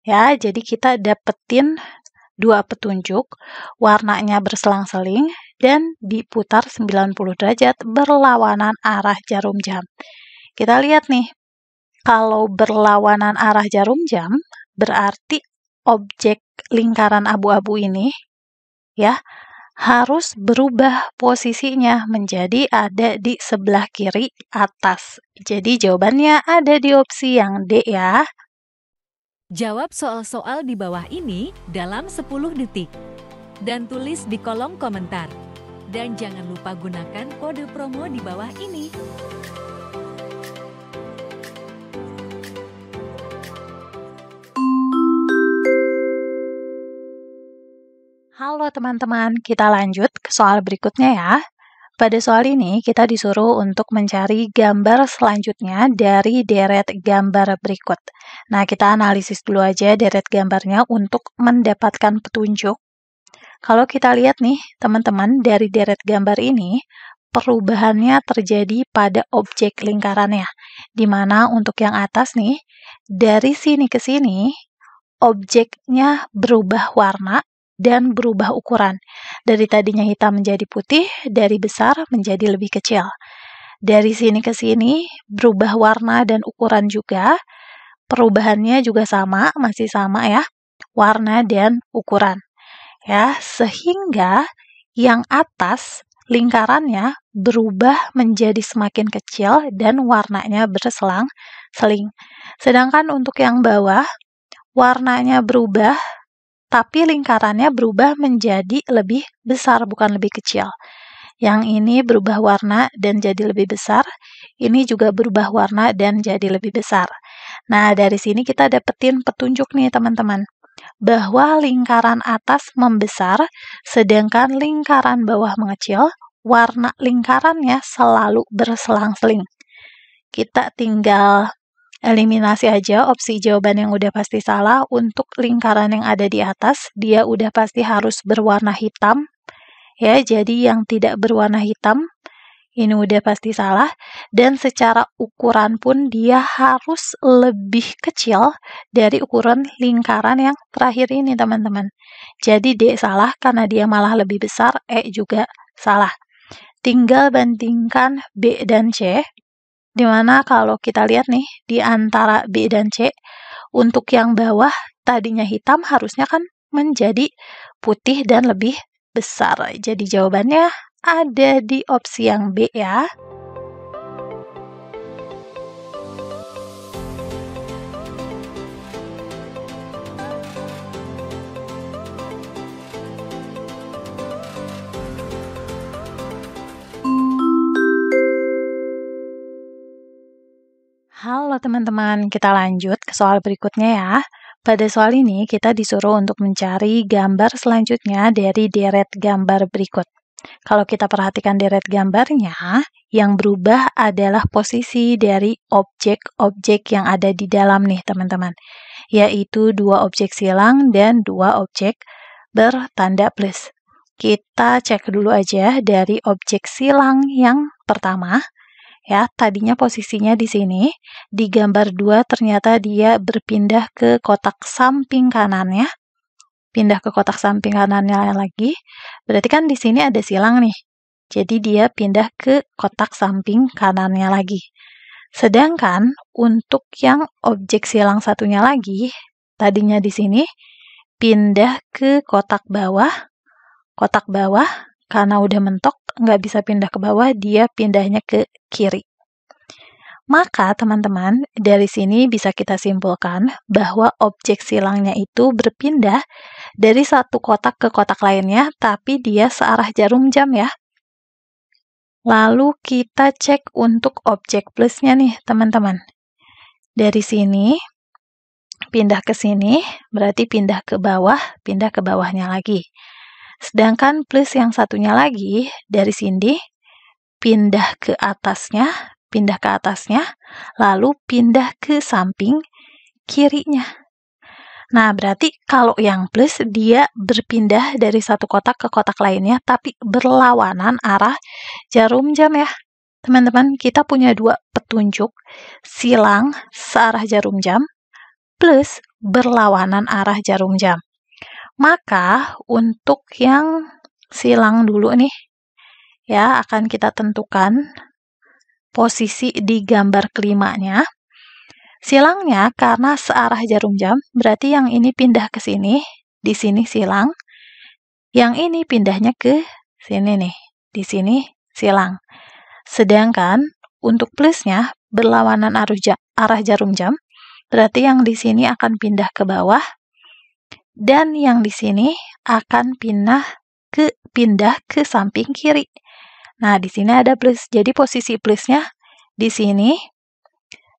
Ya, jadi kita dapetin dua petunjuk, warnanya berselang-seling dan diputar 90 derajat berlawanan arah jarum jam. Kita lihat nih, kalau berlawanan arah jarum jam, berarti objek lingkaran abu-abu ini ya harus berubah posisinya menjadi ada di sebelah kiri atas. Jadi jawabannya ada di opsi yang D ya. Jawab soal-soal di bawah ini dalam 10 detik. Dan tulis di kolom komentar. Dan jangan lupa gunakan kode promo di bawah ini. Halo teman-teman, kita lanjut ke soal berikutnya ya. Pada soal ini kita disuruh untuk mencari gambar selanjutnya dari deret gambar berikut. Nah, kita analisis dulu aja deret gambarnya untuk mendapatkan petunjuk. Kalau kita lihat nih, teman-teman, dari deret gambar ini, perubahannya terjadi pada objek lingkarannya. Di mana untuk yang atas nih, dari sini ke sini, objeknya berubah warna dan berubah ukuran. Dari tadinya hitam menjadi putih, dari besar menjadi lebih kecil. Dari sini ke sini, berubah warna dan ukuran juga. Perubahannya juga sama, masih sama ya, warna dan ukuran. Ya, sehingga yang atas lingkarannya berubah menjadi semakin kecil dan warnanya berselang-seling. Sedangkan untuk yang bawah, warnanya berubah, tapi lingkarannya berubah menjadi lebih besar, bukan lebih kecil. Yang ini berubah warna dan jadi lebih besar, ini juga berubah warna dan jadi lebih besar. Nah, dari sini kita dapetin petunjuk nih teman-teman, bahwa lingkaran atas membesar, sedangkan lingkaran bawah mengecil, warna lingkarannya selalu berselang-seling. Kita tinggal eliminasi aja opsi jawaban yang udah pasti salah. Untuk lingkaran yang ada di atas, dia udah pasti harus berwarna hitam. Ya, jadi yang tidak berwarna hitam, ini udah pasti salah. Dan secara ukuran pun dia harus lebih kecil dari ukuran lingkaran yang terakhir ini, teman-teman. Jadi D salah karena dia malah lebih besar, E juga salah. Tinggal bandingkan B dan C. Dimana kalau kita lihat nih, di antara B dan C, untuk yang bawah tadinya hitam harusnya kan menjadi putih dan lebih besar. Jadi jawabannya ada di opsi yang B ya. Halo teman-teman, kita lanjut ke soal berikutnya ya. Pada soal ini kita disuruh untuk mencari gambar selanjutnya dari deret gambar berikut. Kalau kita perhatikan deret gambarnya, yang berubah adalah posisi dari objek-objek yang ada di dalam nih teman-teman. Yaitu dua objek silang dan dua objek bertanda plus. Kita cek dulu aja dari objek silang yang pertama. Ya, tadinya posisinya di sini, di gambar 2 ternyata dia berpindah ke kotak samping kanannya. Pindah ke kotak samping kanannya lagi. Berarti kan di sini ada silang nih. Jadi dia pindah ke kotak samping kanannya lagi. Sedangkan untuk yang objek silang satunya lagi, tadinya di sini pindah ke kotak bawah. Kotak bawah, karena udah mentok, nggak bisa pindah ke bawah, dia pindahnya ke kiri. Maka teman-teman, dari sini bisa kita simpulkan bahwa objek silangnya itu berpindah dari satu kotak ke kotak lainnya, tapi dia searah jarum jam ya. Lalu kita cek untuk objek plusnya nih teman-teman. Dari sini, pindah ke sini, berarti pindah ke bawahnya lagi. Sedangkan plus yang satunya lagi, dari sini, pindah ke atasnya, lalu pindah ke samping kirinya. Nah, berarti kalau yang plus, dia berpindah dari satu kotak ke kotak lainnya, tapi berlawanan arah jarum jam ya. Teman-teman, kita punya dua petunjuk, silang searah jarum jam, plus berlawanan arah jarum jam. Maka untuk yang silang dulu nih, ya akan kita tentukan posisi di gambar kelimanya. Silangnya karena searah jarum jam, berarti yang ini pindah ke sini, di sini silang. Yang ini pindahnya ke sini nih, di sini silang. Sedangkan untuk plusnya berlawanan arah jarum jam, berarti yang di sini akan pindah ke bawah dan yang di sini akan pindah ke samping kiri. Nah, di sini ada plus. Jadi posisi plusnya di sini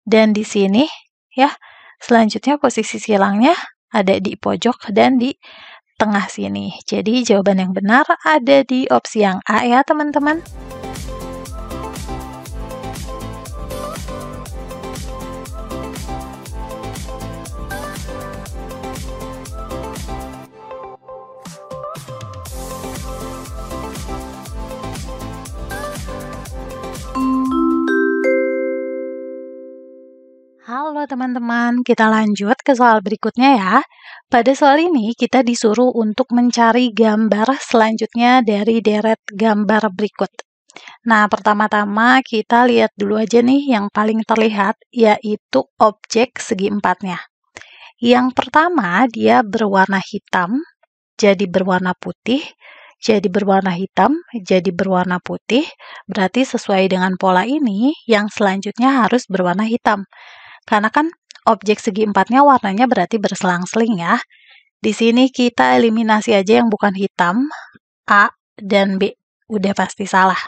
dan di sini ya. Selanjutnya posisi silangnya ada di pojok dan di tengah sini. Jadi jawaban yang benar ada di opsi yang A ya, teman-teman. Halo teman-teman, kita lanjut ke soal berikutnya ya. Pada soal ini kita disuruh untuk mencari gambar selanjutnya dari deret gambar berikut. Nah, pertama-tama kita lihat dulu aja nih yang paling terlihat, yaitu objek segi empatnya. Yang pertama, dia berwarna hitam, jadi berwarna putih, jadi berwarna hitam, jadi berwarna putih. Berarti sesuai dengan pola ini, yang selanjutnya harus berwarna hitam. Karena kan objek segi empatnya warnanya berarti berselang-seling ya. Di sini kita eliminasi aja yang bukan hitam, A dan B. Udah pasti salah.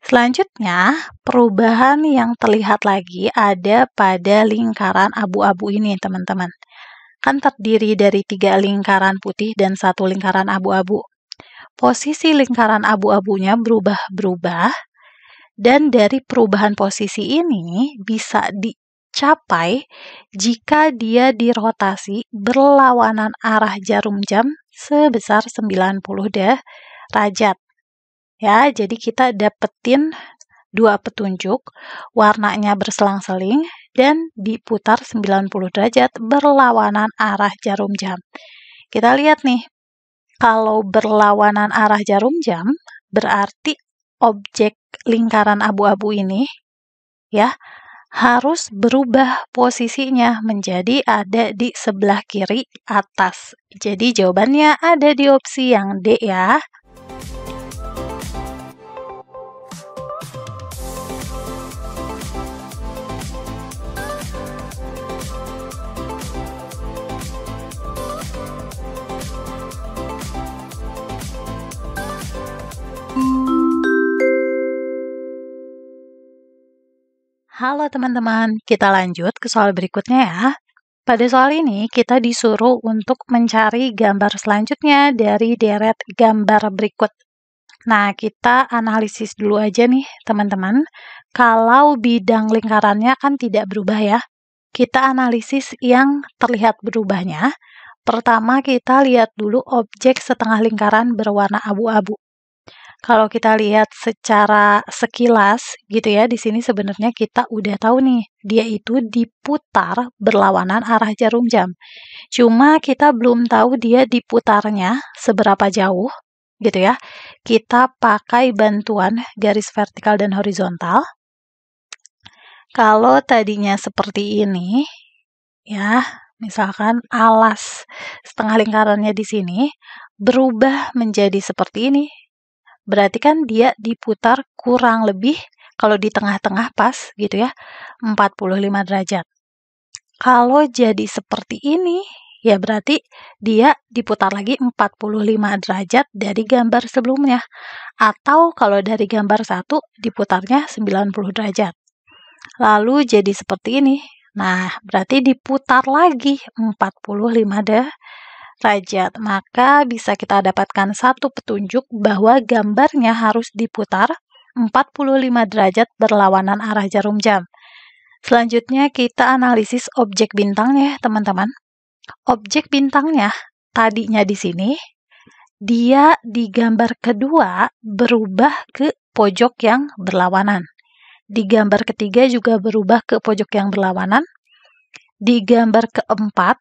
Selanjutnya, perubahan yang terlihat lagi ada pada lingkaran abu-abu ini, teman-teman. Kan terdiri dari 3 lingkaran putih dan 1 lingkaran abu-abu. Posisi lingkaran abu-abunya berubah-berubah, dan dari perubahan posisi ini bisa dicapai jika dia dirotasi berlawanan arah jarum jam sebesar 90 derajat. Ya, jadi kita dapetin 2 petunjuk, warnanya berselang-seling dan diputar 90 derajat berlawanan arah jarum jam. Kita lihat nih, kalau berlawanan arah jarum jam, berarti objek lingkaran abu-abu ini ya harus berubah posisinya menjadi ada di sebelah kiri atas. Jadi jawabannya ada di opsi yang D ya. Halo teman-teman, kita lanjut ke soal berikutnya ya. Pada soal ini kita disuruh untuk mencari gambar selanjutnya dari deret gambar berikut. Nah, kita analisis dulu aja nih teman-teman. Kalau bidang lingkarannya kan tidak berubah ya. Kita analisis yang terlihat berubahnya. Pertama kita lihat dulu objek setengah lingkaran berwarna abu-abu. Kalau kita lihat secara sekilas gitu ya, di sini sebenarnya kita udah tahu nih, dia itu diputar berlawanan arah jarum jam. Cuma kita belum tahu dia diputarnya seberapa jauh gitu ya. Kita pakai bantuan garis vertikal dan horizontal. Kalau tadinya seperti ini ya, misalkan alas setengah lingkarannya di sini berubah menjadi seperti ini. Berarti kan dia diputar kurang lebih, kalau di tengah-tengah pas gitu ya, 45 derajat. Kalau jadi seperti ini, ya berarti dia diputar lagi 45 derajat dari gambar sebelumnya. Atau kalau dari gambar 1, diputarnya 90 derajat. Lalu jadi seperti ini. Nah, berarti diputar lagi 45 derajat. Maka bisa kita dapatkan satu petunjuk bahwa gambarnya harus diputar 45 derajat berlawanan arah jarum jam. Selanjutnya kita analisis objek bintangnya, teman-teman. Objek bintangnya tadinya di sini, dia di gambar kedua berubah ke pojok yang berlawanan. Di gambar ketiga juga berubah ke pojok yang berlawanan. di gambar keempat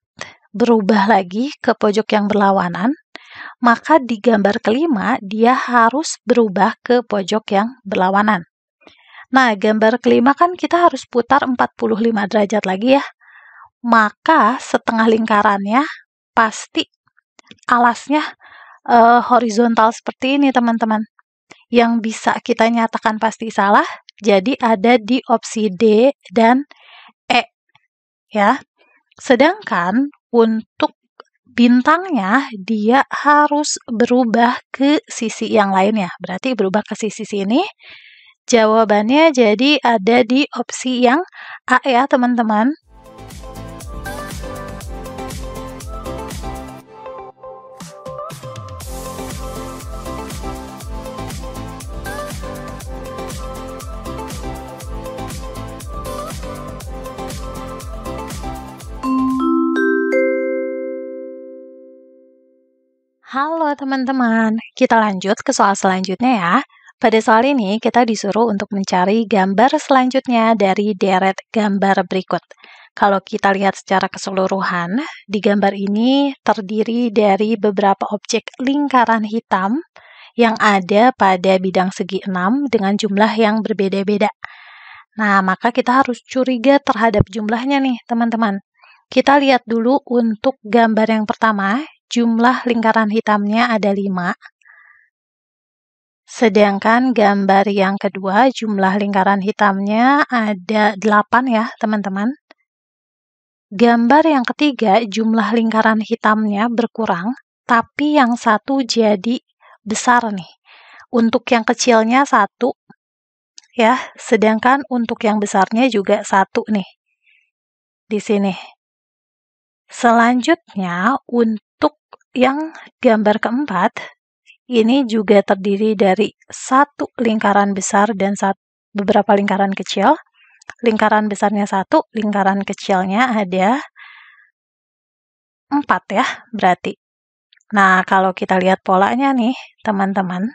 berubah lagi ke pojok yang berlawanan, maka di gambar kelima dia harus berubah ke pojok yang berlawanan. Nah, gambar kelima kan kita harus putar 45 derajat lagi ya. Maka setengah lingkarannya pasti alasnya horizontal seperti ini, teman-teman. Yang bisa kita nyatakan pasti salah, jadi ada di opsi D dan E. Ya. Sedangkan untuk bintangnya dia harus berubah ke sisi yang lain ya. Berarti berubah ke sisi sini. Jawabannya jadi ada di opsi yang A ya, teman-teman. Halo teman-teman, kita lanjut ke soal selanjutnya ya. Pada soal ini kita disuruh untuk mencari gambar selanjutnya dari deret gambar berikut. Kalau kita lihat secara keseluruhan, di gambar ini terdiri dari beberapa objek lingkaran hitam yang ada pada bidang segi 6 dengan jumlah yang berbeda-beda. Nah, maka kita harus curiga terhadap jumlahnya nih, teman-teman. Kita lihat dulu untuk gambar yang pertama, jumlah lingkaran hitamnya ada 5. Sedangkan gambar yang kedua, jumlah lingkaran hitamnya ada 8 ya, teman-teman. Gambar yang ketiga, jumlah lingkaran hitamnya berkurang, tapi yang satu jadi besar nih. Untuk yang kecilnya 1, ya, sedangkan untuk yang besarnya juga 1 nih. Di sini. Selanjutnya, untuk yang gambar keempat, ini juga terdiri dari 1 lingkaran besar dan beberapa lingkaran kecil. Lingkaran besarnya 1, lingkaran kecilnya ada 4 ya, berarti. Nah, kalau kita lihat polanya nih, teman-teman,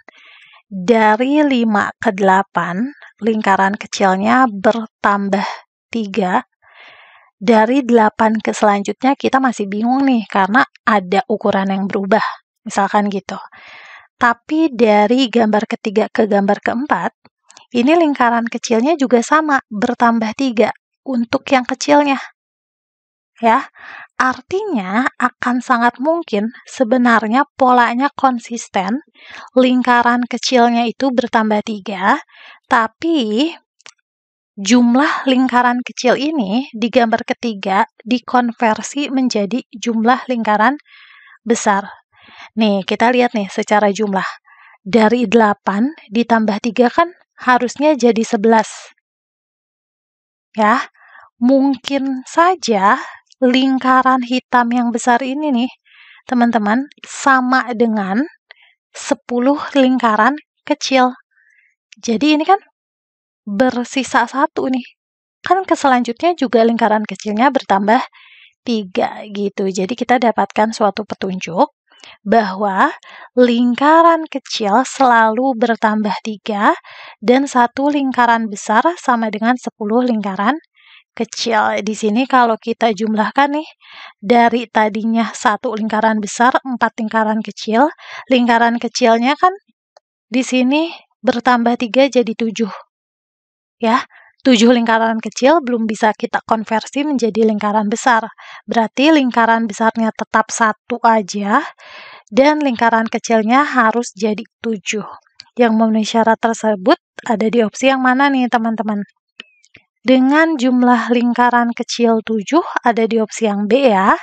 dari 5 ke 8, lingkaran kecilnya bertambah 3. Dari 8 ke selanjutnya kita masih bingung nih, karena ada ukuran yang berubah, misalkan gitu. Tapi dari gambar ketiga ke gambar keempat, ini lingkaran kecilnya juga sama, bertambah 3 untuk yang kecilnya. Ya, artinya akan sangat mungkin sebenarnya polanya konsisten, lingkaran kecilnya itu bertambah 3, tapi jumlah lingkaran kecil ini di gambar ketiga dikonversi menjadi jumlah lingkaran besar. Nih, kita lihat nih secara jumlah. Dari 8 ditambah 3 kan harusnya jadi 11. Ya, mungkin saja lingkaran hitam yang besar ini nih, teman-teman, sama dengan 10 lingkaran kecil. Jadi ini kan bersisa 1 nih. Kan ke selanjutnya juga lingkaran kecilnya bertambah 3 gitu. Jadi kita dapatkan suatu petunjuk bahwa lingkaran kecil selalu bertambah 3 dan 1 lingkaran besar sama dengan 10 lingkaran kecil. Di sini kalau kita jumlahkan nih, dari tadinya 1 lingkaran besar, 4 lingkaran kecil, lingkaran kecilnya kan di sini bertambah 3 jadi 7. Ya, 7 lingkaran kecil belum bisa kita konversi menjadi lingkaran besar. Berarti lingkaran besarnya tetap 1 aja, dan lingkaran kecilnya harus jadi 7. Yang memenuhi syarat tersebut ada di opsi yang mana nih, teman-teman? Dengan jumlah lingkaran kecil 7 ada di opsi yang B ya.